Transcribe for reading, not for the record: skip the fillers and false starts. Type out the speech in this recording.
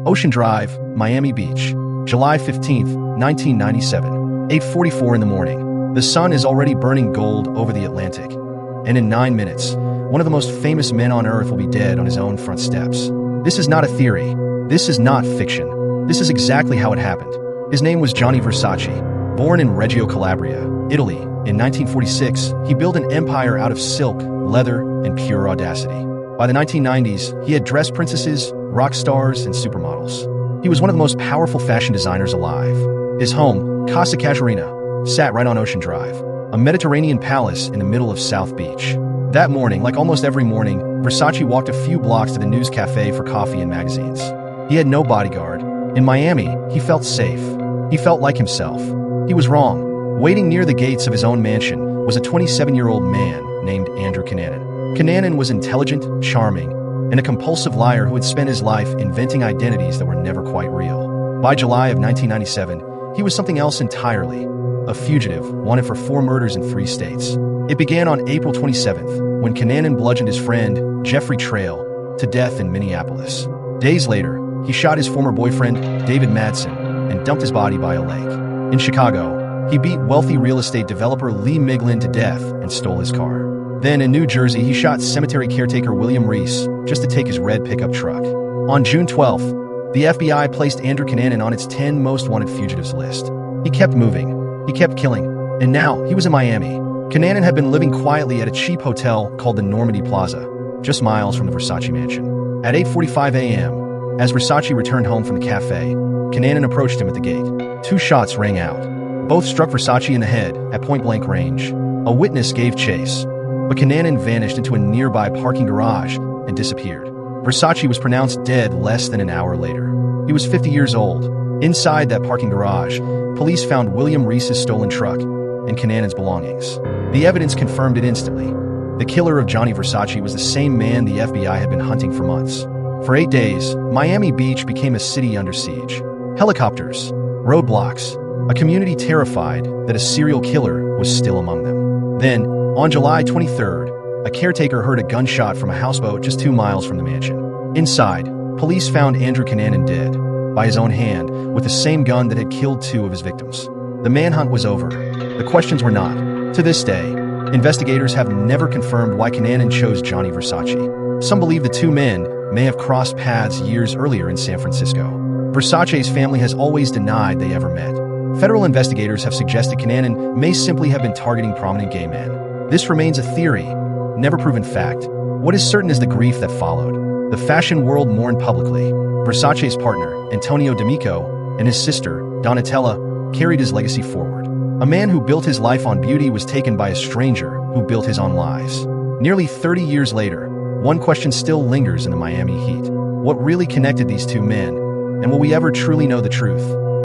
Ocean Drive, Miami Beach, July 15th, 1997, 8:44 in the morning. The sun is already burning gold over the Atlantic. And in 9 minutes, one of the most famous men on earth will be dead on his own front steps. This is not a theory. This is not fiction. This is exactly how it happened. His name was Gianni Versace. Born in Reggio Calabria, Italy, in 1946, he built an empire out of silk, leather, and pure audacity. By the 1990s, he had dress princesses, rock stars, and supermodels. He was one of the most powerful fashion designers alive. His home, Casa Casuarina, sat right on Ocean Drive, a Mediterranean palace in the middle of South Beach. That morning, like almost every morning, Versace walked a few blocks to the news cafe for coffee and magazines. He had no bodyguard. In Miami, he felt safe. He felt like himself. He was wrong. Waiting near the gates of his own mansion was a 27-year-old man named Andrew Cunanan. Cunanan was intelligent, charming, and a compulsive liar who had spent his life inventing identities that were never quite real. By July of 1997, he was something else entirely. A fugitive, wanted for 4 murders in 3 states. It began on April 27th, when Cunanan bludgeoned his friend, Jeffrey Trail, to death in Minneapolis. Days later, he shot his former boyfriend, David Madsen, and dumped his body by a lake. In Chicago, he beat wealthy real estate developer Lee Miglin to death and stole his car. Then in New Jersey, he shot cemetery caretaker William Reese just to take his red pickup truck. On June 12th, the FBI placed Andrew Cunanan on its 10 most wanted fugitives list. He kept moving. He kept killing. And now, he was in Miami. Cunanan had been living quietly at a cheap hotel called the Normandy Plaza, just miles from the Versace mansion. At 8:45 a.m., as Versace returned home from the cafe, Cunanan approached him at the gate. 2 shots rang out. Both struck Versace in the head at point-blank range. A witness gave chase, but Cunanan vanished into a nearby parking garage and disappeared. Versace was pronounced dead less than an hour later. He was 50 years old. Inside that parking garage, police found William Reese's stolen truck and Cunanan's belongings. The evidence confirmed it instantly. The killer of Gianni Versace was the same man the FBI had been hunting for months. For 8 days, Miami Beach became a city under siege. Helicopters, roadblocks, a community terrified that a serial killer was still among them. Then, on July 23rd, a caretaker heard a gunshot from a houseboat just 2 miles from the mansion. Inside, police found Andrew Cunanan dead, by his own hand, with the same gun that had killed 2 of his victims. The manhunt was over. The questions were not. To this day, investigators have never confirmed why Cunanan chose Gianni Versace. Some believe the 2 men may have crossed paths years earlier in San Francisco. Versace's family has always denied they ever met. Federal investigators have suggested Cunanan may simply have been targeting prominent gay men. This remains a theory, never proven fact. What is certain is the grief that followed. The fashion world mourned publicly. Versace's partner, Antonio D'Amico, and his sister, Donatella, carried his legacy forward. A man who built his life on beauty was taken by a stranger who built his on lies. Nearly 30 years later, one question still lingers in the Miami heat. What really connected these 2 men? And will we ever truly know the truth?